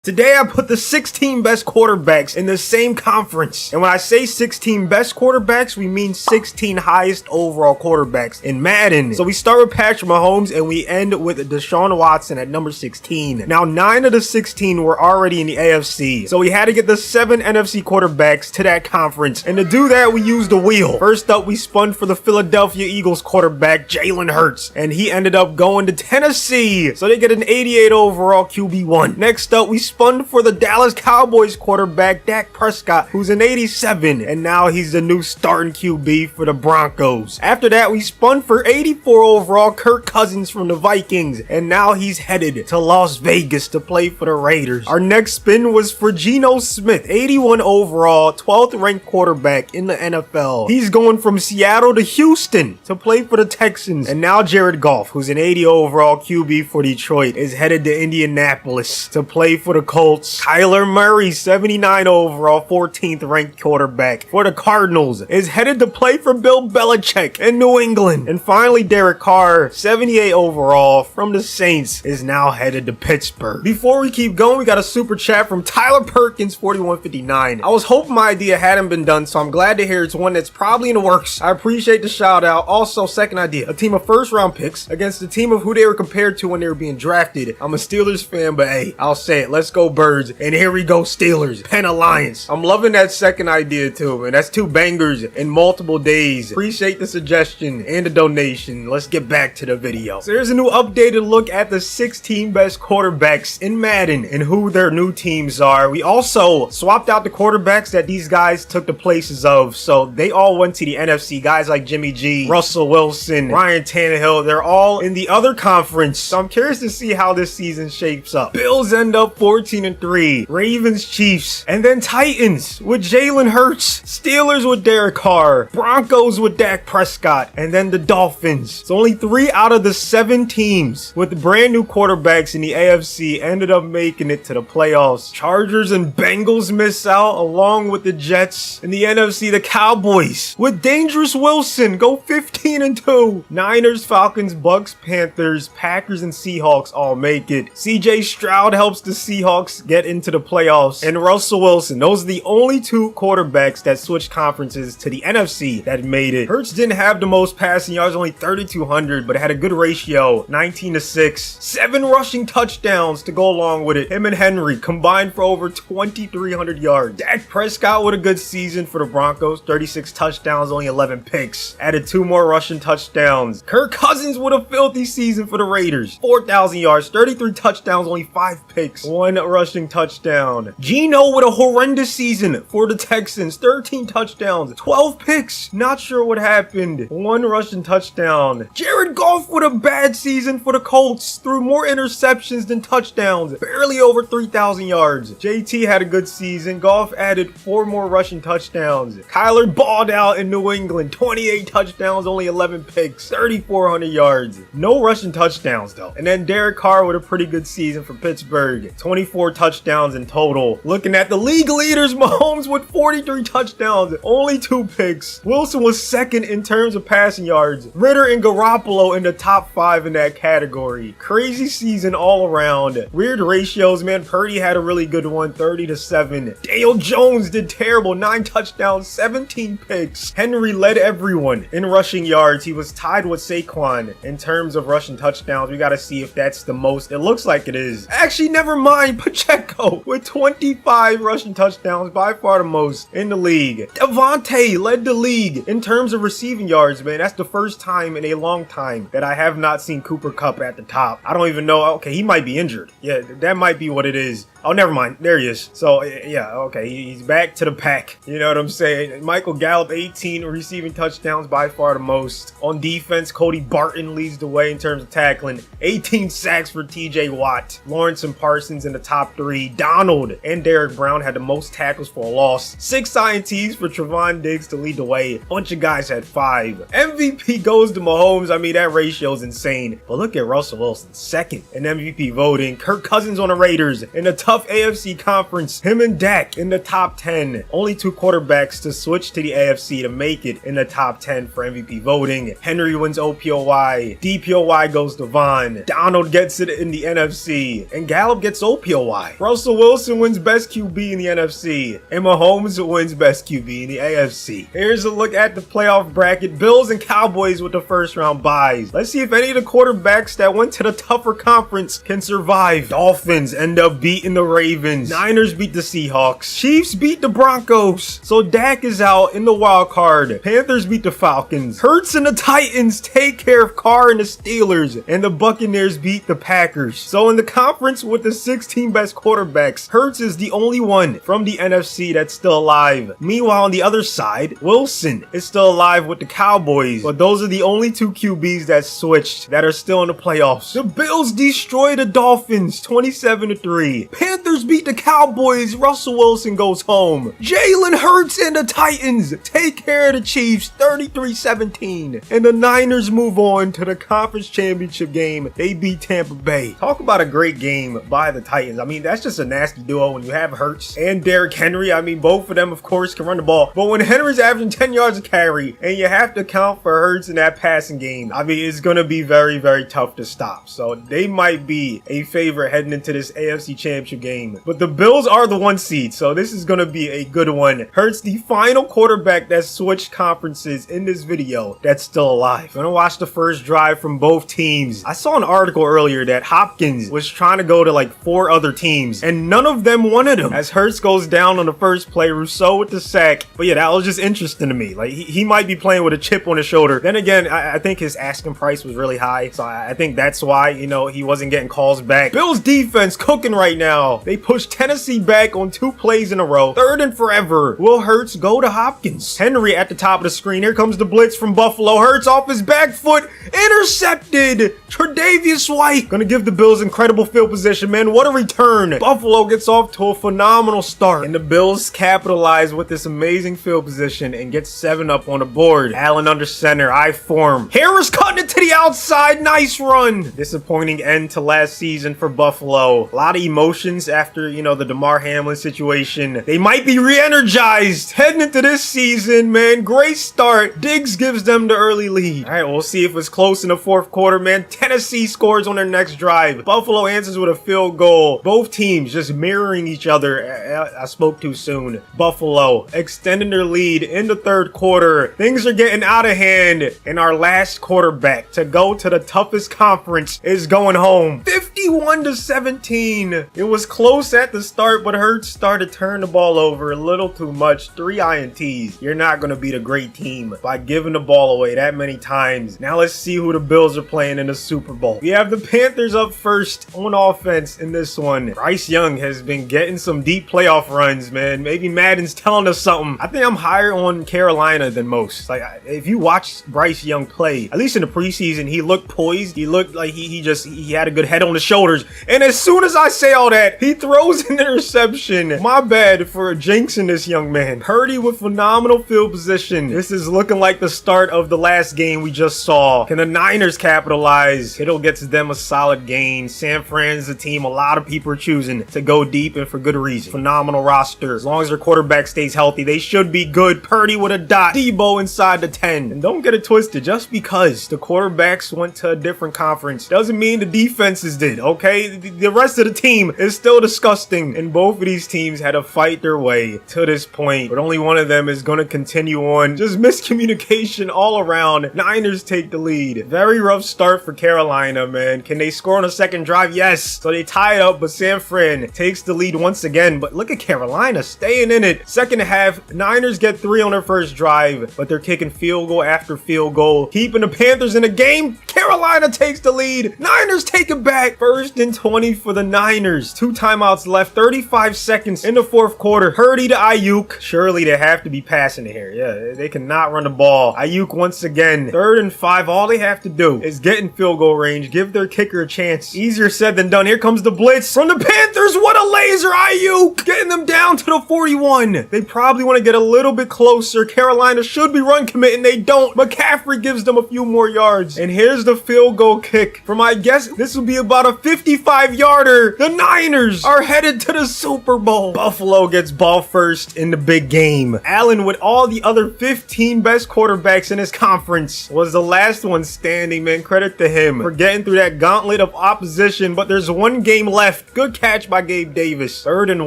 Today I put the 16 best quarterbacks in the same conference. And when I say 16 best quarterbacks, we mean 16 highest overall quarterbacks in Madden. So we start with Patrick Mahomes and we end with Deshaun Watson at number 16. Now 9 of the 16 were already in the AFC. So we had to get the 7 NFC quarterbacks to that conference. And to do that, we used the wheel. First up, we spun for the Philadelphia Eagles quarterback, Jalen Hurts. And he ended up going to Tennessee. So they get an 88 overall QB1. Next up, we spun for the Dallas Cowboys quarterback Dak Prescott, who's an 87, and now he's the new starting QB for the Broncos. After that, we spun for 84 overall Kirk Cousins from the Vikings, and now he's headed to Las Vegas to play for the Raiders. Our next spin was for Geno Smith, 81 overall, 12th ranked quarterback in the NFL. He's going from Seattle to Houston to play for the Texans, and now Jared Goff, who's an 80 overall QB for Detroit, is headed to Indianapolis to play for the Colts. Kyler Murray, 79 overall, 14th ranked quarterback for the Cardinals, is headed to play for Bill Belichick in New England. And finally, Derek Carr, 78 overall from the Saints, is now headed to Pittsburgh. Before we keep going, we got a super chat from Tyler Perkins, 4159. I was hoping my idea hadn't been done, so I'm glad to hear it's one that's probably in the works. I appreciate the shout out. Also, second idea, a team of first round picks against a team of who they were compared to when they were being drafted. I'm a Steelers fan, but hey, I'll say it. Let's go Birds. And here we go, Steelers. Penn Alliance. I'm loving that second idea too, man. That's 2 bangers in multiple days. Appreciate the suggestion and the donation. Let's get back to the video. So here's a new updated look at the 16 best quarterbacks in Madden and who their new teams are. We also swapped out the quarterbacks that these guys took the places of. So they all went to the NFC. Guys like Jimmy G, Russell Wilson, Ryan Tannehill. They're all in the other conference. So I'm curious to see how this season shapes up. Bills end up 14-3. Ravens, Chiefs, and then Titans with Jalen Hurts, Steelers with Derek Carr, Broncos with Dak Prescott, and then the Dolphins. So only 3 out of the 7 teams with brand new quarterbacks in the AFC ended up making it to the playoffs. Chargers and Bengals miss out along with the Jets. In the NFC, the Cowboys with Dangerous Wilson go 15-2. Niners, Falcons, Bucks, Panthers, Packers, and Seahawks all make it. CJ Stroud helps the Seahawks get into the playoffs, and Russell Wilson. Those are the only 2 quarterbacks that switched conferences to the NFC that made it. Hurts didn't have the most passing yards, only 3,200, but it had a good ratio, 19-6. 7 rushing touchdowns to go along with it. Him and Henry combined for over 2,300 yards. Dak Prescott with a good season for the Broncos, 36 touchdowns, only 11 picks. Added 2 more rushing touchdowns. Kirk Cousins with a filthy season for the Raiders, 4,000 yards, 33 touchdowns, only 5 picks, 1 rushing touchdown. Geno with a horrendous season for the Texans, 13 touchdowns, 12 picks. Not sure what happened. 1 rushing touchdown. Jared Goff with a bad season for the Colts, threw more interceptions than touchdowns, barely over 3,000 yards. JT had a good season. Goff added 4 more rushing touchdowns. Kyler balled out in New England, 28 touchdowns, only 11 picks, 3,400 yards. No rushing touchdowns though. And then Derek Carr with a pretty good season for Pittsburgh, 24 touchdowns in total. Looking at the league leaders, Mahomes with 43 touchdowns, only 2 picks. Wilson was second in terms of passing yards. Ritter and Garoppolo in the top 5 in that category. Crazy season all around. Weird ratios, man. Purdy had a really good one, 30-7. Dale Jones did terrible, 9 touchdowns, 17 picks. Henry led everyone in rushing yards. He was tied with Saquon in terms of rushing touchdowns. We got to see if that's the most. It looks like it is. Actually, never mind. Pacheco with 25 rushing touchdowns, by far the most in the league. Devontae led the league in terms of receiving yards, man. That's the first time in a long time that I have not seen Cooper Kupp at the top. I don't even know. Okay, he might be injured. Yeah, that might be what it is. Oh, never mind. There he is. So, yeah, okay. He's back to the pack. You know what I'm saying? Michael Gallup, 18 receiving touchdowns, by far the most. On defense, Cody Barton leads the way in terms of tackling. 18 sacks for TJ Watt. Lawrence and Parsons in the top 3. Donald and Derek Brown had the most tackles for a loss. 6 INTs for Trevon Diggs to lead the way. A bunch of guys had 5. MVP goes to Mahomes. I mean, that ratio is insane. But look at Russell Wilson, second in MVP voting. Kirk Cousins on the Raiders in the top tough AFC conference. Him and Dak in the top 10. Only 2 quarterbacks to switch to the AFC to make it in the top 10 for MVP voting. Henry wins OPOY. DPOY goes to Vaughn. Donald gets it in the NFC. And Gallup gets OPOY. Russell Wilson wins best QB in the NFC. And Mahomes wins best QB in the AFC. Here's a look at the playoff bracket. Bills and Cowboys with the first round buys. Let's see if any of the quarterbacks that went to the tougher conference can survive. Dolphins end up beating the Ravens. Niners beat the Seahawks. Chiefs beat the Broncos. So Dak is out in the wild card. Panthers beat the Falcons. Hurts and the Titans take care of Carr and the Steelers. And the Buccaneers beat the Packers. So in the conference with the 16 best quarterbacks, Hurts is the only one from the NFC that's still alive. Meanwhile, on the other side, Wilson is still alive with the Cowboys. But those are the only 2 QBs that switched that are still in the playoffs. The Bills destroy the Dolphins 27-3. Panthers beat the Cowboys. Russell Wilson goes home. Jalen Hurts and the Titans take care of the Chiefs 33-17. And the Niners move on to the conference championship game. They beat Tampa Bay. Talk about a great game by the Titans. I mean, that's just a nasty duo when you have Hurts and Derrick Henry. I mean, both of them, of course, can run the ball. But when Henry's averaging 10 yards a carry and you have to account for Hurts in that passing game, I mean, it's going to be very, very tough to stop. So they might be a favorite heading into this AFC Championship game. But the Bills are the 1 seed, so this is going to be a good one. Hurts, the final quarterback that switched conferences in this video that's still alive. Gonna watch the first drive from both teams. I saw an article earlier that Hopkins was trying to go to like 4 other teams, and none of them wanted him. As Hurts goes down on the first play, Rousseau with the sack. But yeah, that was just interesting to me. Like, he might be playing with a chip on his shoulder. Then again, I think his asking price was really high, so I think that's why, you know, he wasn't getting calls back. Bills defense cooking right now. They pushed Tennessee back on 2 plays in a row. 3rd and forever. Will Hurts go to Hopkins? Henry at the top of the screen. Here comes the blitz from Buffalo. Hurts off his back foot. Intercepted. Tre'Davious White. Gonna give the Bills incredible field position, man. What a return. Buffalo gets off to a phenomenal start. And the Bills capitalize with this amazing field position and get 7 up on the board. Allen under center. I form. Harris cutting it to the outside. Nice run. Disappointing end to last season for Buffalo. A lot of emotions after, you know, the DeMar Hamlin situation. They might be re-energized heading into this season, man. Great start. Diggs gives them the early lead. All right, we'll see if it's close in the 4th quarter, man. Tennessee scores on their next drive. Buffalo answers with a field goal. Both teams just mirroring each other. I spoke too soon. Buffalo extending their lead in the 3rd quarter. Things are getting out of hand, and our last quarterback to go to the toughest conference is going home. 51-17. It was close at the start, but Hurts started turning the ball over a little too much. 3 INTs. You're not going to beat a great team by giving the ball away that many times. Now let's see who the Bills are playing in the Super Bowl. We have the Panthers up first on offense in this one. Bryce Young has been getting some deep playoff runs, man. Maybe Madden's telling us something. I think I'm higher on Carolina than most. Like, if you watch Bryce Young play, at least in the preseason, he looked poised. He looked like he had a good head on his shoulders. And as soon as I say all that, he throws an interception. My bad for jinxing this young man. Purdy with phenomenal field position. This is looking like the start of the last game we just saw. Can the Niners capitalize? Kittle gets them a solid gain. San Fran's a team a lot of people are choosing to go deep, and for good reason. Phenomenal roster. As long as their quarterback stays healthy, they should be good. Purdy with a dot. Debo inside the 10. And don't get it twisted. Just because the quarterbacks went to a different conference doesn't mean the defenses did, okay? The rest of the team is still disgusting. And both of these teams had to fight their way to this point. But only one of them is going to continue on. Just miscommunication all around. Niners take the lead. Very rough start for Carolina, man. Can they score on a second drive? Yes. So they tie it up, but San Fran takes the lead once again. But look at Carolina staying in it. Second half, Niners get 3 on their first drive, but they're kicking field goal after field goal, keeping the Panthers in the game. Carolina takes the lead. Niners take it back. 1st and 20 for the Niners. 2 timeouts left. 35 seconds in the 4th quarter. Purdy to Ayuk. Surely they have to be passing it here. Yeah, they cannot run the ball. Ayuk once again. 3rd and 5. All they have to do is get in field goal range. Give their kicker a chance. Easier said than done. Here comes the blitz from the Panthers. What a laser. Ayuk getting them down to the 41. They probably want to get a little bit closer. Carolina should be run committing. They don't. McCaffrey gives them a few more yards. And here's the field goal kick from, I guess, this will be about a 55-yarder. The Niners Niners are headed to the Super Bowl. Buffalo gets ball first in the big game. Allen, with all the other 15 best quarterbacks in his conference, was the last one standing, man. Credit to him for getting through that gauntlet of opposition, but there's one game left. Good catch by Gabe Davis. 3rd and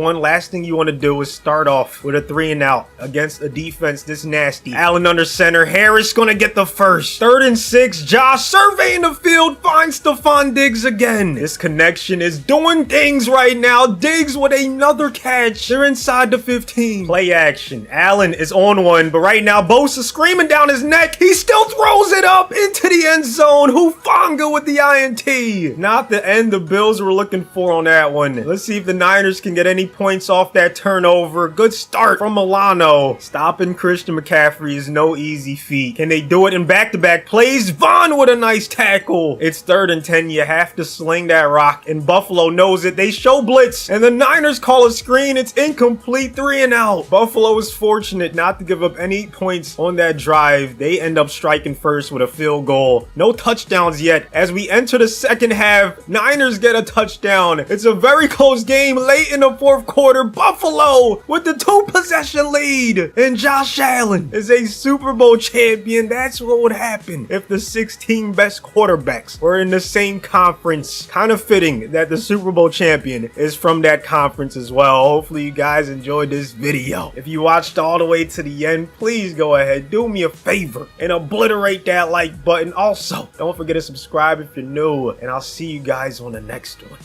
1. Last thing you want to do is start off with a 3-and-out against a defense this nasty. Allen under center. Harris gonna get the first. 3rd and 6. Josh surveying the field, finds Stephon Diggs again. This connection is doing things right now. Diggs with another catch. They're inside the 15. Play action. Allen is on one, but right now Bosa screaming down his neck. He still throws it up into the end zone. Hufanga with the INT. Not the end the Bills were looking for on that one. Let's see if the Niners can get any points off that turnover. Good start from Milano. Stopping Christian McCaffrey is no easy feat. Can they do it in back-to-back plays? Vaughn with a nice tackle. It's 3rd and 10. You have to sling that rock, and Buffalo knows it. They show blitz, and the Niners call a screen. It's incomplete. 3-and-out. Buffalo is fortunate not to give up any points on that drive. They end up striking first with a field goal. No touchdowns yet. As we enter the second half, Niners get a touchdown. It's a very close game late in the 4th quarter. Buffalo with the 2-possession lead, and Josh Allen is a Super Bowl champion. That's what would happen if the 16 best quarterbacks were in the same conference. Kind of fitting that the Super Bowl champion is from that conference as well. Hopefully you guys enjoyed this video. If you watched all the way to the end, please go ahead, do me a favor and obliterate that like button. Also, don't forget to subscribe if you're new, and I'll see you guys on the next one.